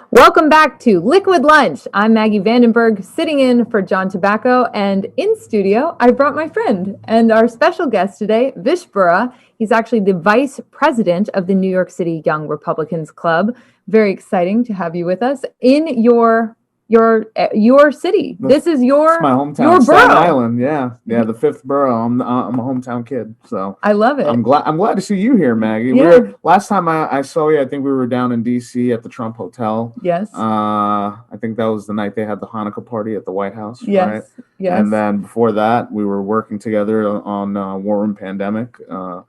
Welcome back to Liquid Lunch. I'm Maggie Vandenberg, sitting in for John Tobacco, and in studio, I brought my friend and our special guest today, Vish Bura. He's actually the vice president of the New York City Young Republicans Club. Very exciting to have you with us in your city. This is your my hometown, your Staten borough. Island. Yeah, the fifth borough. I'm a hometown kid, so I love it. I'm glad to see you here, Maggie. Yeah. Last time I saw you, I think we were down in D.C. at the Trump Hotel. Yes. I think that was the night they had the Hanukkah party at the White House. Yes. Right? Yes. And then before that, we were working together on War Room Pandemic.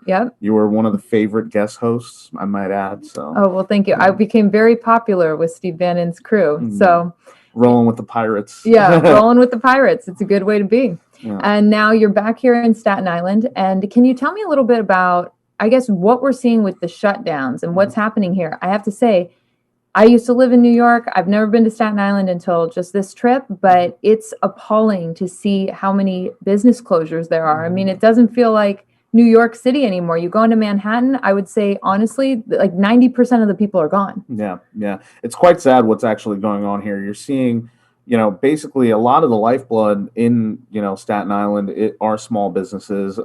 Yep. You were one of the favorite guest hosts, I might add. So. Oh well, thank you. I became very popular with Steve Bannon's crew. Mm-hmm. So. Rolling with the pirates. Yeah, rolling with the pirates. It's a good way to be. Yeah. And now you're back here in Staten Island. And can you tell me a little bit about, I guess, what we're seeing with the shutdowns and what's happening here? I have to say, I used to live in New York. I've never been to Staten Island until just this trip, but it's appalling to see how many business closures there are. I mean, it doesn't feel like New York City anymore. You go into Manhattan, I would say, honestly, like 90% of the people are gone. Yeah. It's quite sad what's actually going on here. You're seeing, basically a lot of the lifeblood in, Staten Island are small businesses,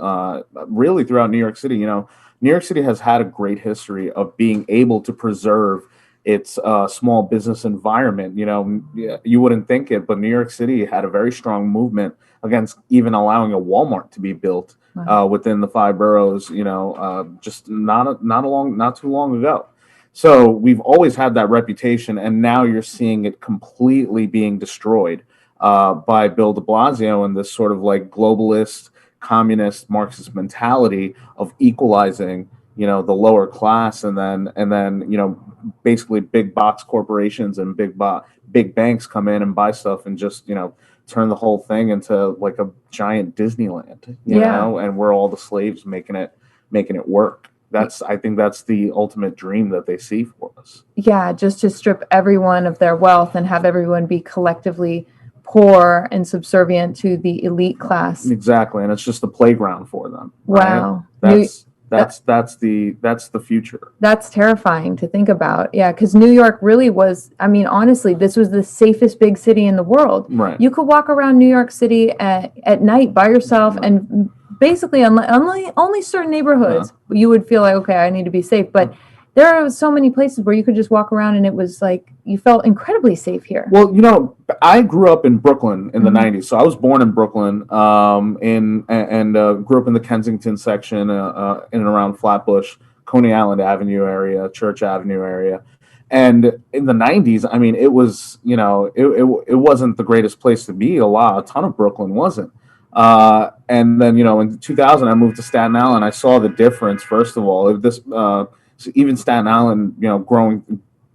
really throughout New York City. New York City has had a great history of being able to preserve its small business environment. You wouldn't think it, but New York City had a very strong movement against even allowing a Walmart to be built within the five boroughs, just not too long ago. So we've always had that reputation, and now you're seeing it completely being destroyed by Bill de Blasio and this sort of like globalist, communist, Marxist mentality of equalizing, the lower class, and then basically big box corporations and big banks come in and buy stuff and just turn the whole thing into like a giant Disneyland, you know, and we're all the slaves making it work. I think that's the ultimate dream that they see for us. Yeah, just to strip everyone of their wealth and have everyone be collectively poor and subservient to the elite class. Exactly, and it's just a playground for them. Right? Wow. That's the future. That's terrifying to think about. Yeah, because New York really was, I mean, honestly, this was the safest big city in the world. Right. You could walk around New York City at night by yourself, and basically only certain neighborhoods you would feel like, okay, I need to be safe. But there are so many places where you could just walk around and it was like you felt incredibly safe here. Well, I grew up in Brooklyn in the 90s. So I was born in Brooklyn and grew up in the Kensington section in and around Flatbush, Coney Island Avenue area, Church Avenue area. And in the 90s, I mean, it was, it wasn't the greatest place to be. A ton of Brooklyn wasn't. And then, in 2000, I moved to Staten Island. I saw the difference, first of all. So even Staten Island,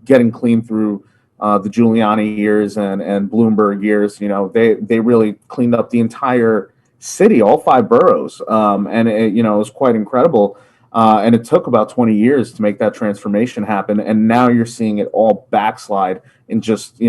getting clean through the Giuliani years and Bloomberg years, they really cleaned up the entire city, all five boroughs. And it was quite incredible. And it took about 20 years to make that transformation happen. And now you're seeing it all backslide in just,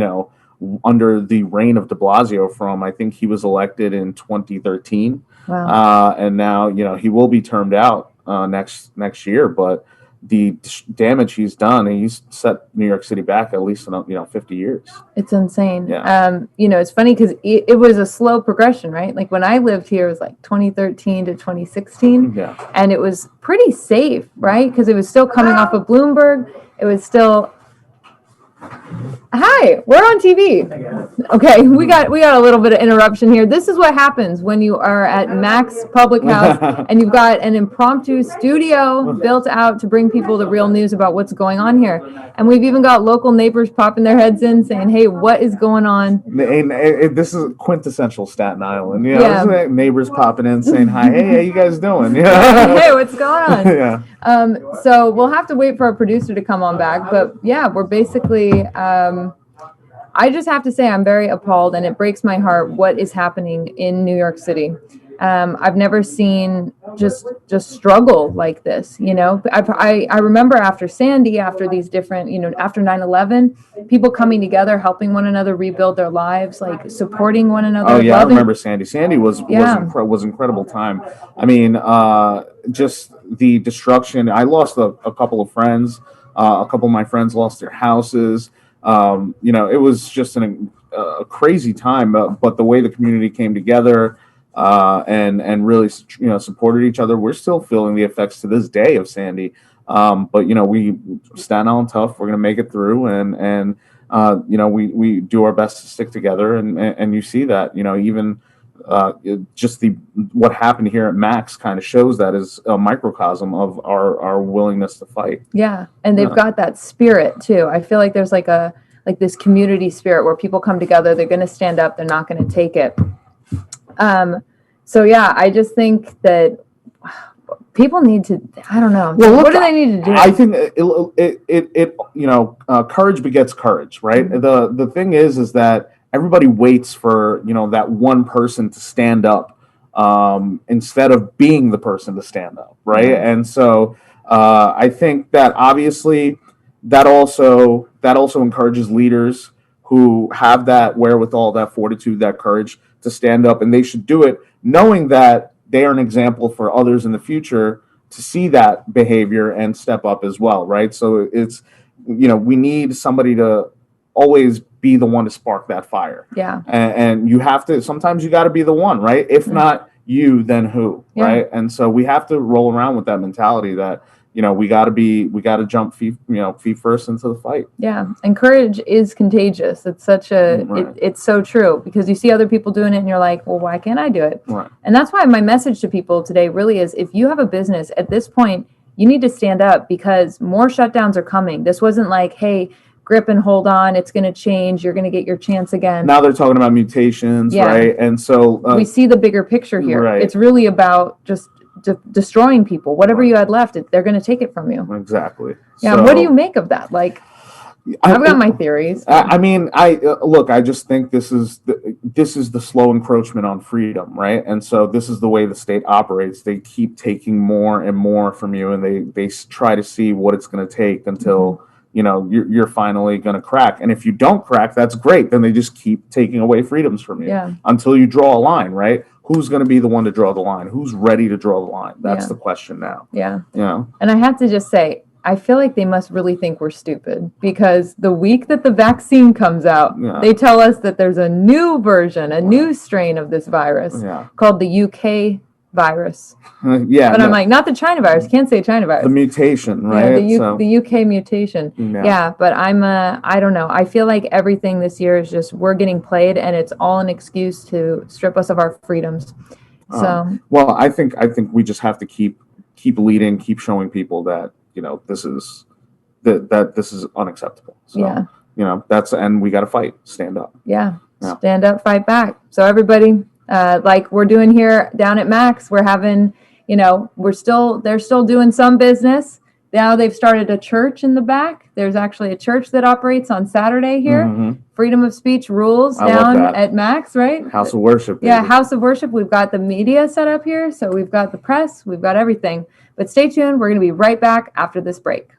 under the reign of de Blasio from, I think he was elected in 2013. Wow. And now, he will be termed out next year, but the damage he's done, he's set New York City back at least 50 years. It's insane. Yeah. It's funny because it was a slow progression, right? Like when I lived here, it was like 2013 to 2016. Yeah. And it was pretty safe, right? Because it was still coming off of Bloomberg. It was still... Hi, we're on TV. Okay, we got a little bit of interruption here. This is what happens when you are at Mac's Public House and you've got an impromptu studio built out to bring people the real news about what's going on here. And we've even got local neighbors popping their heads in saying, hey, what is going on? This is quintessential Staten Island. Isn't it? Neighbors popping in saying, hi, hey, how you guys doing? Hey, what's going on? Yeah. So we'll have to wait for our producer to come on back. But yeah, we're basically... I just have to say I'm very appalled, and it breaks my heart what is happening in New York City. I've never seen just struggle like this. I remember after Sandy, after these different, after 9/11, people coming together, helping one another rebuild their lives, like supporting one another. Oh yeah, I remember Sandy. Sandy was incredible time. I mean, just the destruction. I lost a couple of friends. A couple of my friends lost their houses. It was just a crazy time, but the way the community came together and really supported each other. We're still feeling the effects to this day of Sandy, but we stand on tough. We're going to make it through, and we do our best to stick together, and you see that even. Just what happened here at Max kind of shows that is a microcosm of our willingness to fight. Yeah, and they've got that spirit too. I feel like there's like this community spirit where people come together. They're going to stand up. They're not going to take it. So yeah, I just think that people need to. I don't know. Well, what do they need to do? I think courage begets courage, right? Mm-hmm. The thing is that everybody waits for that one person to stand up instead of being the person to stand up, right? Mm-hmm. And so I think that obviously that also encourages leaders who have that wherewithal, that fortitude, that courage to stand up, and they should do it knowing that they are an example for others in the future to see that behavior and step up as well, right? So it's we need somebody to always be the one to spark that fire. Yeah. And you have to, sometimes you got to be the one, right? If not you, then who, right? And so we have to roll around with that mentality that, we got to jump feet first into the fight. Yeah. And courage is contagious. It's such it's so true, because you see other people doing it and you're like, well, why can't I do it? Right. And that's why my message to people today really is, if you have a business at this point, you need to stand up, because more shutdowns are coming. This wasn't like, hey, grip and hold on, it's going to change, you're going to get your chance again. Now they're talking about mutations, right? And so we see the bigger picture here. Right. It's really about just destroying people. Whatever you had left, they're going to take it from you. Exactly. Yeah. So, what do you make of that? Like, I've got my theories. I just think this is the slow encroachment on freedom, right? And so this is the way the state operates. They keep taking more and more from you, and they try to see what it's going to take until you're finally going to crack. And if you don't crack, that's great. Then they just keep taking away freedoms from you until you draw a line, right? Who's going to be the one to draw the line? Who's ready to draw the line? That's the question now. Yeah. And I have to just say, I feel like they must really think we're stupid, because the week that the vaccine comes out, they tell us that there's a new version, a new strain of this virus called the UK virus. But I'm like, not the China virus. Can't say China virus. The mutation, right? The UK mutation. But I don't know. I feel like everything this year is just, we're getting played, and it's all an excuse to strip us of our freedoms. So well, I think we just have to keep leading, keep showing people that this is this is unacceptable. So and we got to fight, stand up. Stand up, fight back. So everybody, like we're doing here down at Max, we're having, they're still doing some business. Now they've started a church in the back. There's actually a church that operates on Saturday here. Mm-hmm. Freedom of speech rules down at Max, right? House of worship. Baby. Yeah, house of worship. We've got the media set up here. So we've got the press, we've got everything. But stay tuned. We're going to be right back after this break.